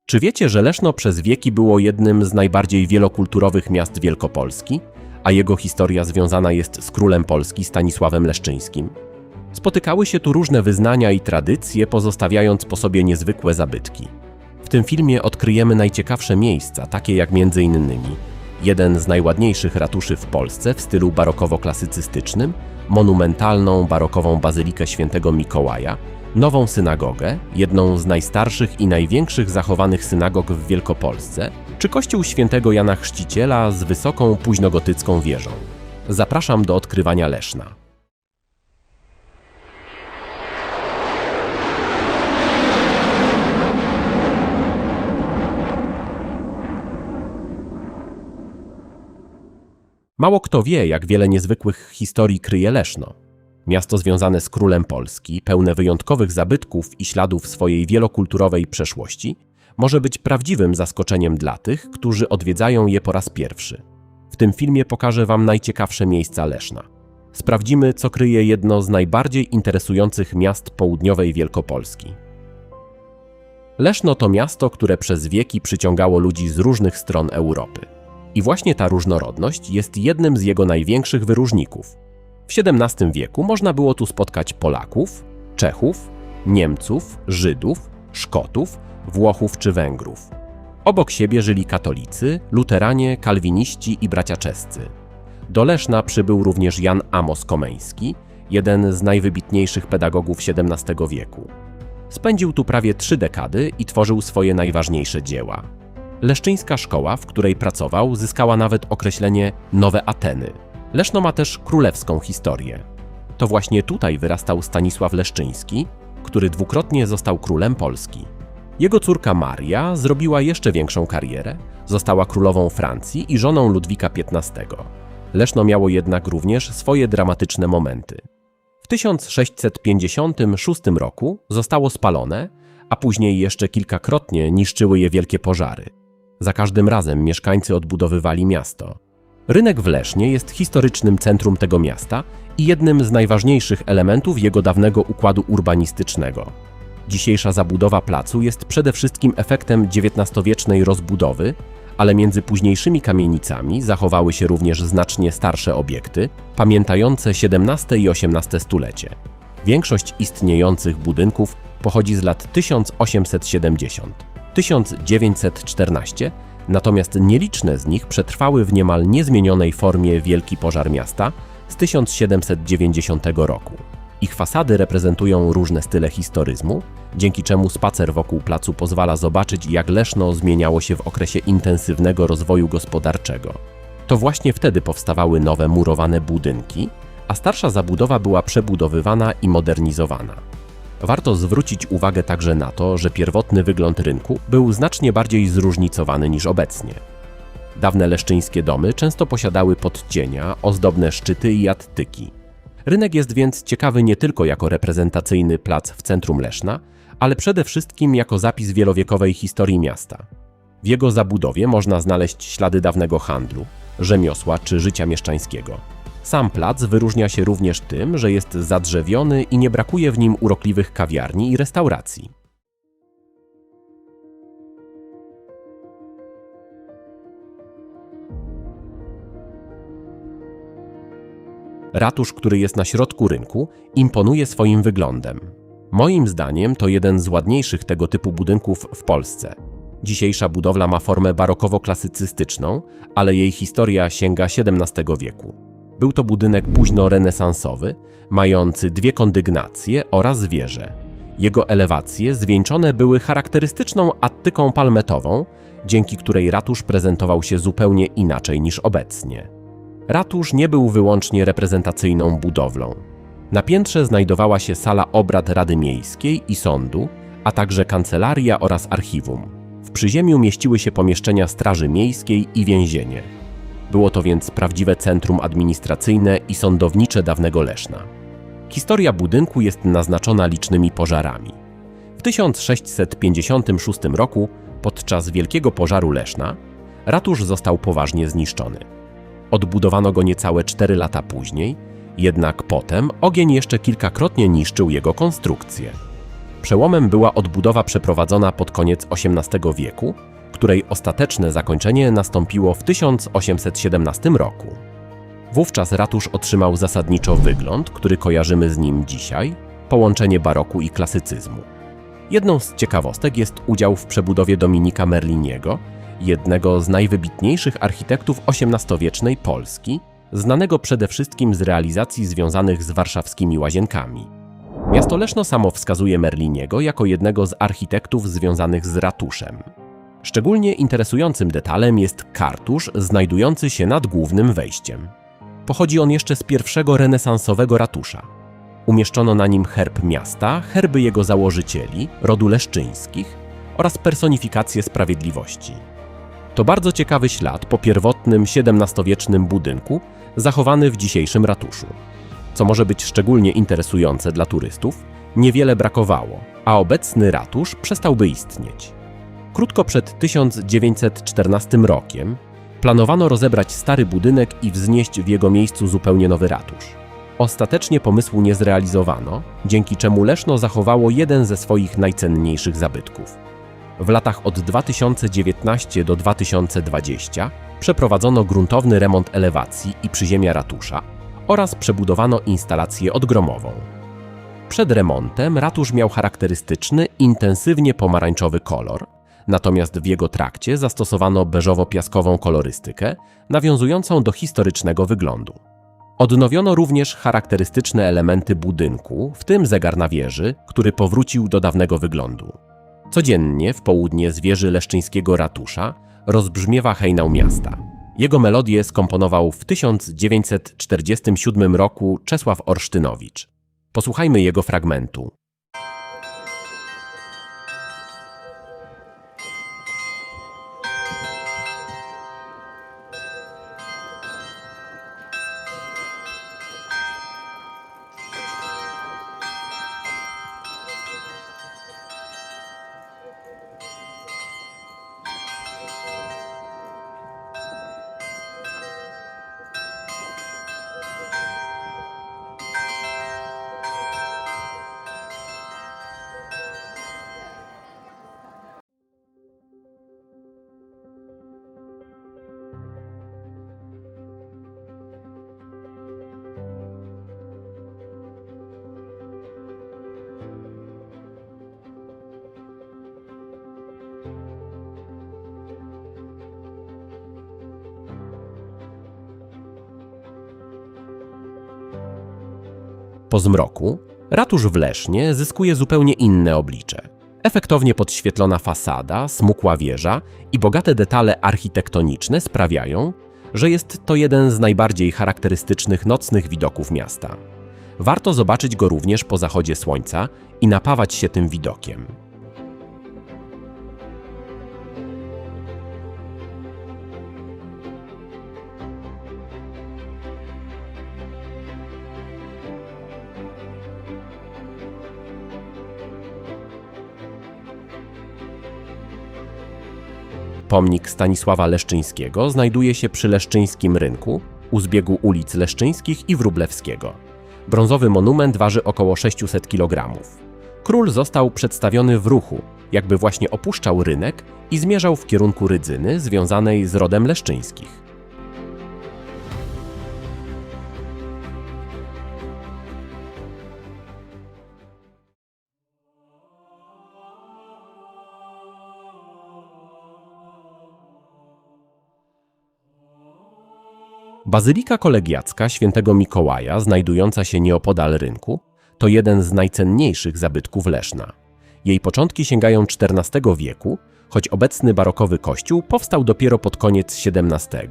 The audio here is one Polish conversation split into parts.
Czy wiecie, że Leszno przez wieki było jednym z najbardziej wielokulturowych miast Wielkopolski, a jego historia związana jest z królem Polski Stanisławem Leszczyńskim? Spotykały się tu różne wyznania i tradycje, pozostawiając po sobie niezwykłe zabytki. W tym filmie odkryjemy najciekawsze miejsca, takie jak m.in. jeden z najładniejszych ratuszy w Polsce w stylu barokowo-klasycystycznym, monumentalną barokową bazylikę Świętego Mikołaja, nową synagogę, jedną z najstarszych i największych zachowanych synagog w Wielkopolsce, czy kościół Świętego Jana Chrzciciela z wysoką późnogotycką wieżą. Zapraszam do odkrywania Leszna. Mało kto wie, jak wiele niezwykłych historii kryje Leszno. Miasto związane z królem Polski, pełne wyjątkowych zabytków i śladów swojej wielokulturowej przeszłości, może być prawdziwym zaskoczeniem dla tych, którzy odwiedzają je po raz pierwszy. W tym filmie pokażę Wam najciekawsze miejsca Leszna. Sprawdzimy, co kryje jedno z najbardziej interesujących miast południowej Wielkopolski. Leszno to miasto, które przez wieki przyciągało ludzi z różnych stron Europy. I właśnie ta różnorodność jest jednym z jego największych wyróżników. W XVII wieku można było tu spotkać Polaków, Czechów, Niemców, Żydów, Szkotów, Włochów czy Węgrów. Obok siebie żyli katolicy, luteranie, kalwiniści i bracia czescy. Do Leszna przybył również Jan Amos Komeński, jeden z najwybitniejszych pedagogów XVII wieku. Spędził tu prawie 3 dekady i tworzył swoje najważniejsze dzieła. Leszczyńska szkoła, w której pracował, zyskała nawet określenie Nowe Ateny. Leszno ma też królewską historię. To właśnie tutaj wyrastał Stanisław Leszczyński, który dwukrotnie został królem Polski. Jego córka Maria zrobiła jeszcze większą karierę, została królową Francji i żoną Ludwika XV. Leszno miało jednak również swoje dramatyczne momenty. W 1656 roku zostało spalone, a później jeszcze kilkakrotnie niszczyły je wielkie pożary. Za każdym razem mieszkańcy odbudowywali miasto. Rynek w Lesznie jest historycznym centrum tego miasta i jednym z najważniejszych elementów jego dawnego układu urbanistycznego. Dzisiejsza zabudowa placu jest przede wszystkim efektem XIX-wiecznej rozbudowy, ale między późniejszymi kamienicami zachowały się również znacznie starsze obiekty, pamiętające XVII i XVIII stulecie. Większość istniejących budynków pochodzi z lat 1870-1914, natomiast nieliczne z nich przetrwały w niemal niezmienionej formie Wielki Pożar miasta z 1790 roku. Ich fasady reprezentują różne style historyzmu, dzięki czemu spacer wokół placu pozwala zobaczyć, jak Leszno zmieniało się w okresie intensywnego rozwoju gospodarczego. To właśnie wtedy powstawały nowe murowane budynki, a starsza zabudowa była przebudowywana i modernizowana. Warto zwrócić uwagę także na to, że pierwotny wygląd rynku był znacznie bardziej zróżnicowany niż obecnie. Dawne leszczyńskie domy często posiadały podcienia, ozdobne szczyty i attyki. Rynek jest więc ciekawy nie tylko jako reprezentacyjny plac w centrum Leszna, ale przede wszystkim jako zapis wielowiekowej historii miasta. W jego zabudowie można znaleźć ślady dawnego handlu, rzemiosła czy życia mieszczańskiego. Sam plac wyróżnia się również tym, że jest zadrzewiony i nie brakuje w nim urokliwych kawiarni i restauracji. Ratusz, który jest na środku rynku, imponuje swoim wyglądem. Moim zdaniem to jeden z ładniejszych tego typu budynków w Polsce. Dzisiejsza budowla ma formę barokowo-klasycystyczną, ale jej historia sięga XVII wieku. Był to budynek późno-renesansowy, mający 2 kondygnacje oraz wieże. Jego elewacje zwieńczone były charakterystyczną attyką palmetową, dzięki której ratusz prezentował się zupełnie inaczej niż obecnie. Ratusz nie był wyłącznie reprezentacyjną budowlą. Na piętrze znajdowała się sala obrad Rady Miejskiej i Sądu, a także kancelaria oraz archiwum. W przyziemiu mieściły się pomieszczenia Straży Miejskiej i więzienie. Było to więc prawdziwe centrum administracyjne i sądownicze dawnego Leszna. Historia budynku jest naznaczona licznymi pożarami. W 1656 roku, podczas Wielkiego Pożaru Leszna, ratusz został poważnie zniszczony. Odbudowano go niecałe 4 lata później, jednak potem ogień jeszcze kilkakrotnie niszczył jego konstrukcję. Przełomem była odbudowa przeprowadzona pod koniec XVIII wieku, której ostateczne zakończenie nastąpiło w 1817 roku. Wówczas ratusz otrzymał zasadniczo wygląd, który kojarzymy z nim dzisiaj, połączenie baroku i klasycyzmu. Jedną z ciekawostek jest udział w przebudowie Dominika Merliniego, jednego z najwybitniejszych architektów XVIII-wiecznej Polski, znanego przede wszystkim z realizacji związanych z warszawskimi łazienkami. Miasto Leszno samo wskazuje Merliniego jako jednego z architektów związanych z ratuszem. Szczególnie interesującym detalem jest kartusz znajdujący się nad głównym wejściem. Pochodzi on jeszcze z pierwszego renesansowego ratusza. Umieszczono na nim herb miasta, herby jego założycieli, rodu Leszczyńskich oraz personifikację sprawiedliwości. To bardzo ciekawy ślad po pierwotnym XVII-wiecznym budynku, zachowany w dzisiejszym ratuszu. Co może być szczególnie interesujące dla turystów, niewiele brakowało, a obecny ratusz przestałby istnieć. Krótko przed 1914 rokiem planowano rozebrać stary budynek i wznieść w jego miejscu zupełnie nowy ratusz. Ostatecznie pomysłu nie zrealizowano, dzięki czemu Leszno zachowało jeden ze swoich najcenniejszych zabytków. W latach od 2019 do 2020 przeprowadzono gruntowny remont elewacji i przyziemia ratusza oraz przebudowano instalację odgromową. Przed remontem ratusz miał charakterystyczny, intensywnie pomarańczowy kolor, natomiast w jego trakcie zastosowano beżowo-piaskową kolorystykę, nawiązującą do historycznego wyglądu. Odnowiono również charakterystyczne elementy budynku, w tym zegar na wieży, który powrócił do dawnego wyglądu. Codziennie w południe z wieży leszczyńskiego ratusza rozbrzmiewa hejnał miasta. Jego melodię skomponował w 1947 roku Czesław Orsztynowicz. Posłuchajmy jego fragmentu. Po zmroku ratusz w Lesznie zyskuje zupełnie inne oblicze. Efektownie podświetlona fasada, smukła wieża i bogate detale architektoniczne sprawiają, że jest to jeden z najbardziej charakterystycznych nocnych widoków miasta. Warto zobaczyć go również po zachodzie słońca i napawać się tym widokiem. Pomnik Stanisława Leszczyńskiego znajduje się przy Leszczyńskim Rynku, u zbiegu ulic Leszczyńskich i Wróblewskiego. Brązowy monument waży około 600 kg. Król został przedstawiony w ruchu, jakby właśnie opuszczał rynek i zmierzał w kierunku Rydzyny związanej z rodem Leszczyńskich. Bazylika Kolegiacka Świętego Mikołaja, znajdująca się nieopodal rynku, to jeden z najcenniejszych zabytków Leszna. Jej początki sięgają XIV wieku, choć obecny barokowy kościół powstał dopiero pod koniec XVII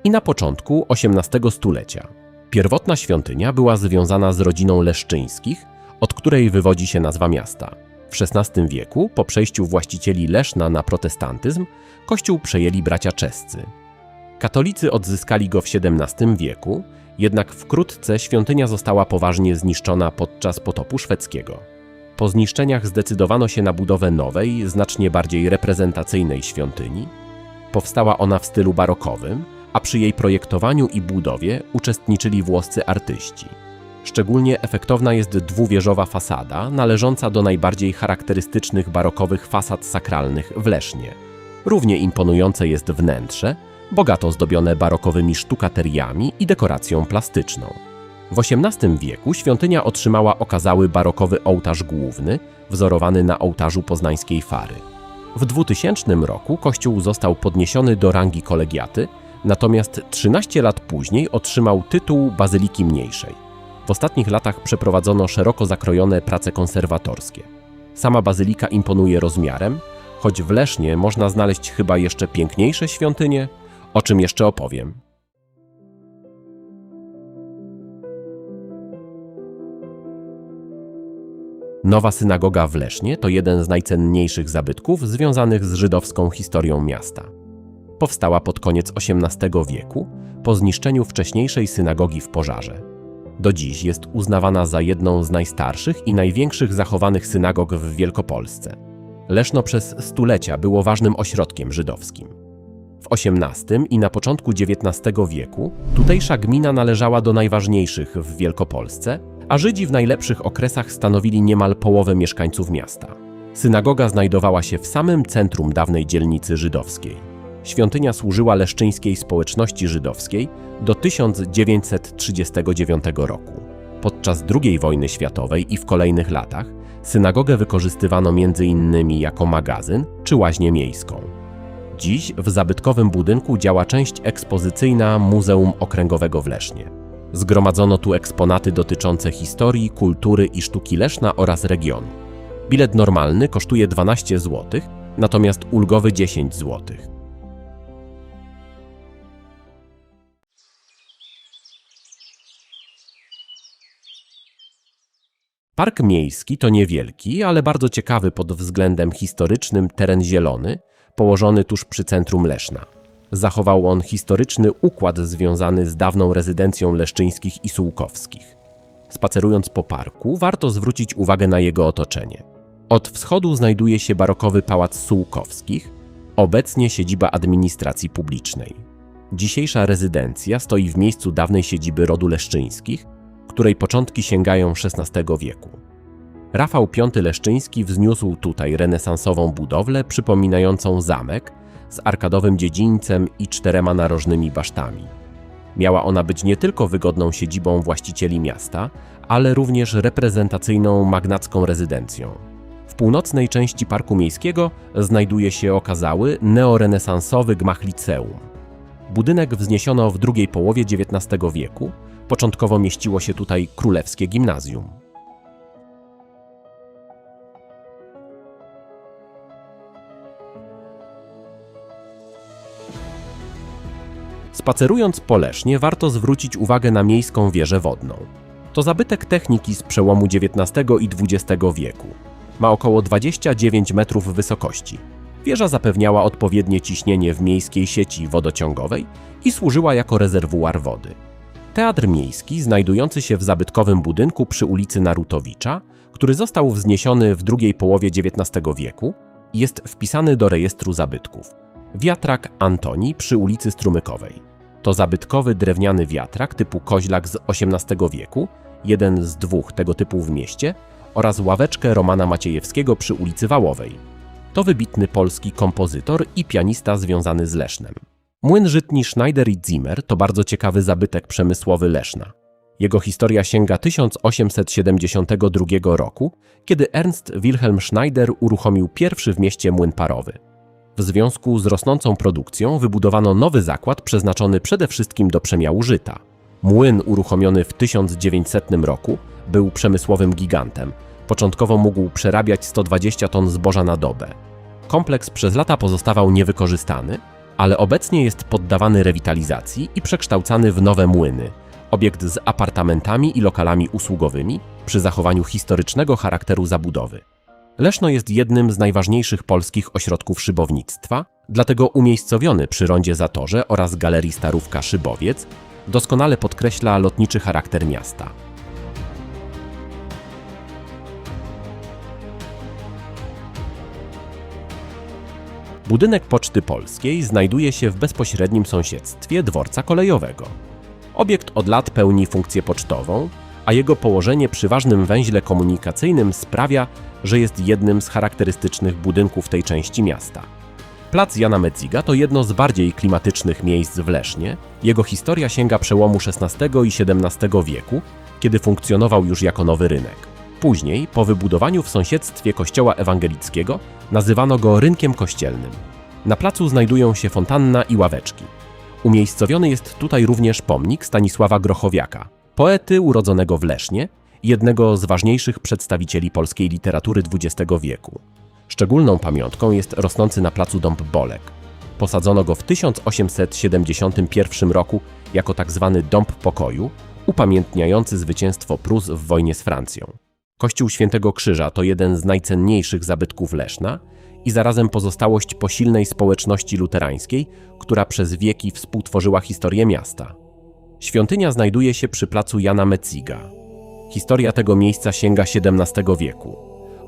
i na początku XVIII stulecia. Pierwotna świątynia była związana z rodziną Leszczyńskich, od której wywodzi się nazwa miasta. W XVI wieku, po przejściu właścicieli Leszna na protestantyzm, kościół przejęli bracia czescy. Katolicy odzyskali go w XVII wieku, jednak wkrótce świątynia została poważnie zniszczona podczas potopu szwedzkiego. Po zniszczeniach zdecydowano się na budowę nowej, znacznie bardziej reprezentacyjnej świątyni. Powstała ona w stylu barokowym, a przy jej projektowaniu i budowie uczestniczyli włoscy artyści. Szczególnie efektowna jest dwuwieżowa fasada, należąca do najbardziej charakterystycznych barokowych fasad sakralnych w Lesznie. Równie imponujące jest wnętrze, bogato zdobione barokowymi sztukateriami i dekoracją plastyczną. W XVIII wieku świątynia otrzymała okazały barokowy ołtarz główny, wzorowany na ołtarzu poznańskiej Fary. W 2000 roku kościół został podniesiony do rangi kolegiaty, natomiast 13 lat później otrzymał tytuł bazyliki mniejszej. W ostatnich latach przeprowadzono szeroko zakrojone prace konserwatorskie. Sama bazylika imponuje rozmiarem, choć w Lesznie można znaleźć chyba jeszcze piękniejsze świątynie, o czym jeszcze opowiem. Nowa synagoga w Lesznie to jeden z najcenniejszych zabytków związanych z żydowską historią miasta. Powstała pod koniec XVIII wieku, po zniszczeniu wcześniejszej synagogi w pożarze. Do dziś jest uznawana za jedną z najstarszych i największych zachowanych synagog w Wielkopolsce. Leszno przez stulecia było ważnym ośrodkiem żydowskim. W XVIII i na początku XIX wieku tutejsza gmina należała do najważniejszych w Wielkopolsce, a Żydzi w najlepszych okresach stanowili niemal połowę mieszkańców miasta. Synagoga znajdowała się w samym centrum dawnej dzielnicy żydowskiej. Świątynia służyła leszczyńskiej społeczności żydowskiej do 1939 roku. Podczas II wojny światowej i w kolejnych latach synagogę wykorzystywano m.in. jako magazyn czy łaźnię miejską. Dziś w zabytkowym budynku działa część ekspozycyjna Muzeum Okręgowego w Lesznie. Zgromadzono tu eksponaty dotyczące historii, kultury i sztuki Leszna oraz regionu. Bilet normalny kosztuje 12 zł, natomiast ulgowy 10 zł. Park miejski to niewielki, ale bardzo ciekawy pod względem historycznym teren zielony, położony tuż przy centrum Leszna. Zachował on historyczny układ związany z dawną rezydencją leszczyńskich i sułkowskich. Spacerując po parku, warto zwrócić uwagę na jego otoczenie. Od wschodu znajduje się barokowy pałac Sułkowskich, obecnie siedziba administracji publicznej. Dzisiejsza rezydencja stoi w miejscu dawnej siedziby rodu Leszczyńskich, której początki sięgają XVI wieku. Rafał V Leszczyński wzniósł tutaj renesansową budowlę przypominającą zamek z arkadowym dziedzińcem i 4 narożnymi basztami. Miała ona być nie tylko wygodną siedzibą właścicieli miasta, ale również reprezentacyjną magnacką rezydencją. W północnej części Parku Miejskiego znajduje się okazały neorenesansowy gmach liceum. Budynek wzniesiono w drugiej połowie XIX wieku. Początkowo mieściło się tutaj Królewskie Gimnazjum. Spacerując po Lesznie, warto zwrócić uwagę na miejską wieżę wodną. To zabytek techniki z przełomu XIX i XX wieku. Ma około 29 metrów wysokości. Wieża zapewniała odpowiednie ciśnienie w miejskiej sieci wodociągowej i służyła jako rezerwuar wody. Teatr miejski, znajdujący się w zabytkowym budynku przy ulicy Narutowicza, który został wzniesiony w drugiej połowie XIX wieku, jest wpisany do rejestru zabytków. Wiatrak Antoni przy ulicy Strumykowej. To zabytkowy drewniany wiatrak typu koźlak z XVIII wieku, jeden z 2 tego typu w mieście, oraz ławeczkę Romana Maciejewskiego przy ulicy Wałowej. To wybitny polski kompozytor i pianista związany z Lesznem. Młyn żytni Schneider i Zimmer to bardzo ciekawy zabytek przemysłowy Leszna. Jego historia sięga 1872 roku, kiedy Ernst Wilhelm Schneider uruchomił pierwszy w mieście młyn parowy. W związku z rosnącą produkcją wybudowano nowy zakład przeznaczony przede wszystkim do przemiału żyta. Młyn uruchomiony w 1900 roku był przemysłowym gigantem. Początkowo mógł przerabiać 120 ton zboża na dobę. Kompleks przez lata pozostawał niewykorzystany, ale obecnie jest poddawany rewitalizacji i przekształcany w nowe młyny, obiekt z apartamentami i lokalami usługowymi przy zachowaniu historycznego charakteru zabudowy. Leszno jest jednym z najważniejszych polskich ośrodków szybownictwa, dlatego umiejscowiony przy rondzie Zatorze oraz Galerii Starówka Szybowiec doskonale podkreśla lotniczy charakter miasta. Budynek Poczty Polskiej znajduje się w bezpośrednim sąsiedztwie dworca kolejowego. Obiekt od lat pełni funkcję pocztową, a jego położenie przy ważnym węźle komunikacyjnym sprawia, że jest jednym z charakterystycznych budynków tej części miasta. Plac Jana Metziga to jedno z bardziej klimatycznych miejsc w Lesznie. Jego historia sięga przełomu XVI i XVII wieku, kiedy funkcjonował już jako nowy rynek. Później, po wybudowaniu w sąsiedztwie kościoła ewangelickiego, nazywano go rynkiem kościelnym. Na placu znajdują się fontanna i ławeczki. Umiejscowiony jest tutaj również pomnik Stanisława Grochowiaka, poety urodzonego w Lesznie, jednego z ważniejszych przedstawicieli polskiej literatury XX wieku. Szczególną pamiątką jest rosnący na placu dąb Bolek. Posadzono go w 1871 roku jako tzw. dąb pokoju, upamiętniający zwycięstwo Prus w wojnie z Francją. Kościół Świętego Krzyża to jeden z najcenniejszych zabytków Leszna i zarazem pozostałość po silnej społeczności luterańskiej, która przez wieki współtworzyła historię miasta. Świątynia znajduje się przy placu Jana Metziga. Historia tego miejsca sięga XVII wieku.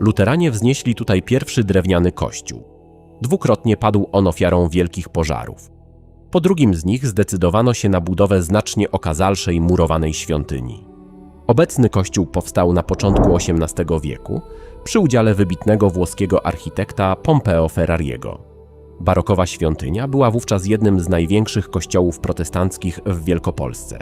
Luteranie wznieśli tutaj pierwszy drewniany kościół. Dwukrotnie padł on ofiarą wielkich pożarów. Po drugim z nich zdecydowano się na budowę znacznie okazalszej murowanej świątyni. Obecny kościół powstał na początku XVIII wieku przy udziale wybitnego włoskiego architekta Pompeo Ferrariego. Barokowa świątynia była wówczas jednym z największych kościołów protestanckich w Wielkopolsce.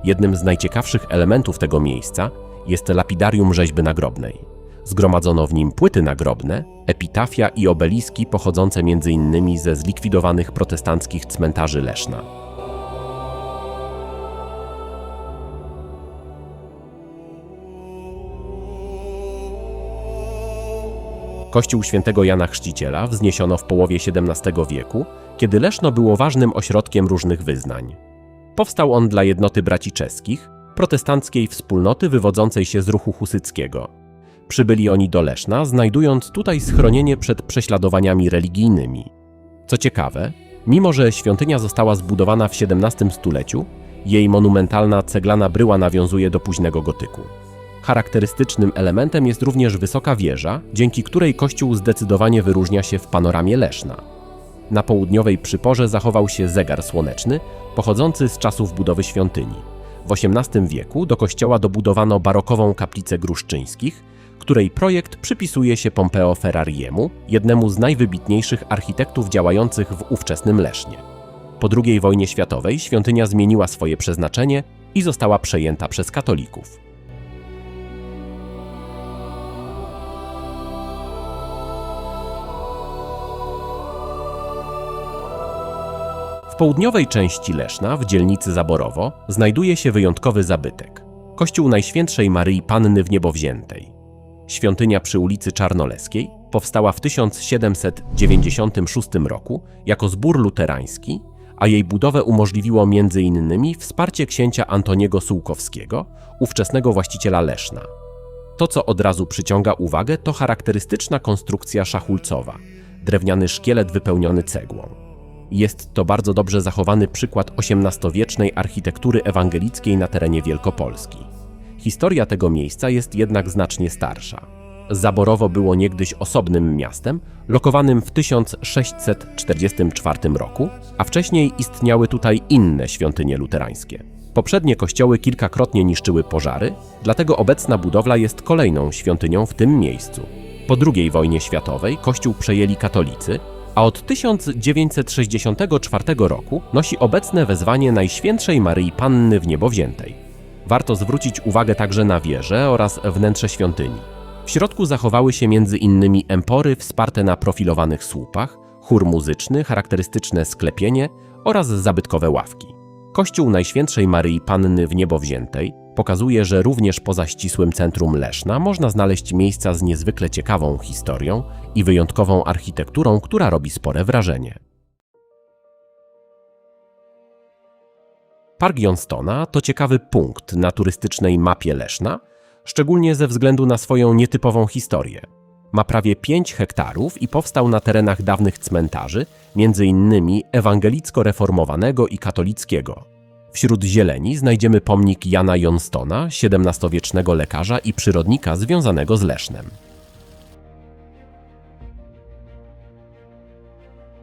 Jednym z najciekawszych elementów tego miejsca jest lapidarium rzeźby nagrobnej. Zgromadzono w nim płyty nagrobne, epitafia i obeliski pochodzące m.in. ze zlikwidowanych protestanckich cmentarzy Leszna. Kościół Świętego Jana Chrzciciela wzniesiono w połowie XVII wieku, kiedy Leszno było ważnym ośrodkiem różnych wyznań. Powstał on dla jednoty braci czeskich, protestanckiej wspólnoty wywodzącej się z ruchu husyckiego. Przybyli oni do Leszna, znajdując tutaj schronienie przed prześladowaniami religijnymi. Co ciekawe, mimo że świątynia została zbudowana w XVII stuleciu, jej monumentalna ceglana bryła nawiązuje do późnego gotyku. Charakterystycznym elementem jest również wysoka wieża, dzięki której kościół zdecydowanie wyróżnia się w panoramie Leszna. Na południowej przyporze zachował się zegar słoneczny, pochodzący z czasów budowy świątyni. W XVIII wieku do kościoła dobudowano barokową kaplicę Gruszczyńskich, której projekt przypisuje się Pompeo Ferrariemu, jednemu z najwybitniejszych architektów działających w ówczesnym Lesznie. Po II wojnie światowej świątynia zmieniła swoje przeznaczenie i została przejęta przez katolików. W południowej części Leszna, w dzielnicy Zaborowo, znajduje się wyjątkowy zabytek – Kościół Najświętszej Maryi Panny Wniebowziętej. Świątynia przy ulicy Czarnoleskiej powstała w 1796 roku jako zbór luterański, a jej budowę umożliwiło m.in. wsparcie księcia Antoniego Sułkowskiego, ówczesnego właściciela Leszna. To, co od razu przyciąga uwagę, to charakterystyczna konstrukcja szachulcowa – drewniany szkielet wypełniony cegłą. Jest to bardzo dobrze zachowany przykład XVIII-wiecznej architektury ewangelickiej na terenie Wielkopolski. Historia tego miejsca jest jednak znacznie starsza. Zaborowo było niegdyś osobnym miastem, lokowanym w 1644 roku, a wcześniej istniały tutaj inne świątynie luterańskie. Poprzednie kościoły kilkakrotnie niszczyły pożary, dlatego obecna budowla jest kolejną świątynią w tym miejscu. Po II wojnie światowej kościół przejęli katolicy, a od 1964 roku nosi obecne wezwanie Najświętszej Maryi Panny Wniebowziętej. Warto zwrócić uwagę także na wieżę oraz wnętrze świątyni. W środku zachowały się m.in. empory wsparte na profilowanych słupach, chór muzyczny, charakterystyczne sklepienie oraz zabytkowe ławki. Kościół Najświętszej Maryi Panny Wniebowziętej pokazuje, że również poza ścisłym centrum Leszna można znaleźć miejsca z niezwykle ciekawą historią i wyjątkową architekturą, która robi spore wrażenie. Park Johnstona to ciekawy punkt na turystycznej mapie Leszna, szczególnie ze względu na swoją nietypową historię. Ma prawie 5 hektarów i powstał na terenach dawnych cmentarzy, m.in. ewangelicko-reformowanego i katolickiego. Wśród zieleni znajdziemy pomnik Jana Johnstona, XVII-wiecznego lekarza i przyrodnika związanego z Lesznem.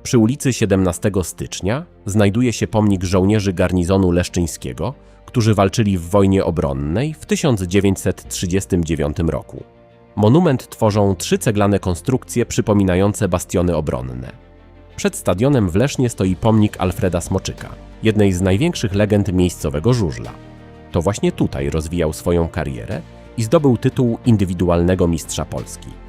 Przy ulicy 17 stycznia znajduje się pomnik żołnierzy garnizonu leszczyńskiego, którzy walczyli w wojnie obronnej w 1939 roku. Monument tworzą 3 ceglane konstrukcje przypominające bastiony obronne. Przed stadionem w Lesznie stoi pomnik Alfreda Smoczyka, jednej z największych legend miejscowego żużla. To właśnie tutaj rozwijał swoją karierę i zdobył tytuł indywidualnego mistrza Polski.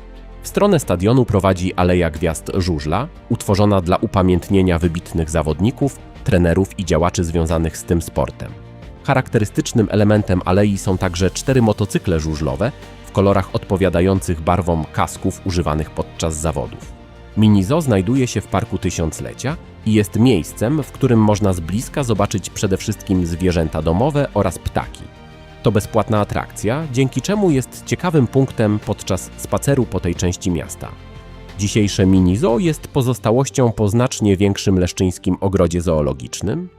W stronę stadionu prowadzi Aleja Gwiazd Żużla, utworzona dla upamiętnienia wybitnych zawodników, trenerów i działaczy związanych z tym sportem. Charakterystycznym elementem alei są także 4 motocykle żużlowe w kolorach odpowiadających barwom kasków używanych podczas zawodów. Mini-zoo znajduje się w Parku Tysiąclecia i jest miejscem, w którym można z bliska zobaczyć przede wszystkim zwierzęta domowe oraz ptaki. To bezpłatna atrakcja, dzięki czemu jest ciekawym punktem podczas spaceru po tej części miasta. Dzisiejsze mini-zoo jest pozostałością po znacznie większym leszczyńskim ogrodzie zoologicznym.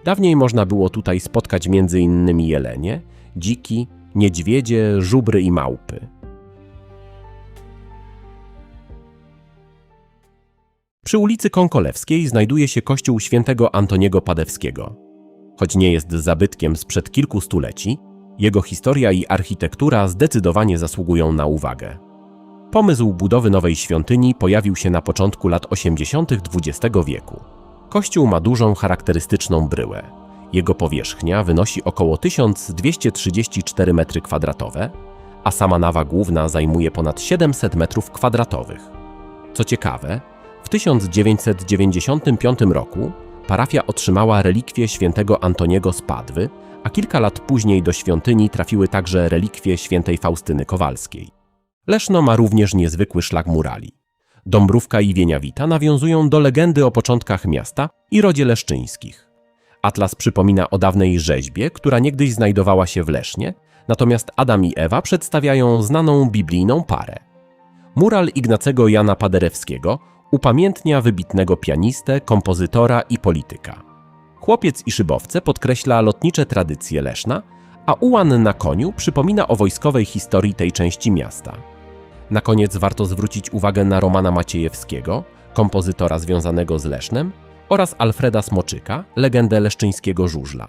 Dawniej można było tutaj spotkać m.in. jelenie, dziki, niedźwiedzie, żubry i małpy. Przy ulicy Konkolewskiej znajduje się kościół świętego Antoniego Padewskiego. Choć nie jest zabytkiem sprzed kilku stuleci, jego historia i architektura zdecydowanie zasługują na uwagę. Pomysł budowy nowej świątyni pojawił się na początku lat 80. XX wieku. Kościół ma dużą, charakterystyczną bryłę. Jego powierzchnia wynosi około 1234 m2, a sama nawa główna zajmuje ponad 700 m2. Co ciekawe, w 1995 roku parafia otrzymała relikwie świętego Antoniego z Padwy, a kilka lat później do świątyni trafiły także relikwie świętej Faustyny Kowalskiej. Leszno ma również niezwykły szlak murali. Dąbrówka i Wieniawita nawiązują do legendy o początkach miasta i rodzie leszczyńskich. Atlas przypomina o dawnej rzeźbie, która niegdyś znajdowała się w Lesznie, natomiast Adam i Ewa przedstawiają znaną biblijną parę. Mural Ignacego Jana Paderewskiego upamiętnia wybitnego pianistę, kompozytora i polityka. Chłopiec i szybowce podkreśla lotnicze tradycje Leszna, a ułan na koniu przypomina o wojskowej historii tej części miasta. Na koniec warto zwrócić uwagę na Romana Maciejewskiego, kompozytora związanego z Lesznem, oraz Alfreda Smoczyka, legendę leszczyńskiego żużla.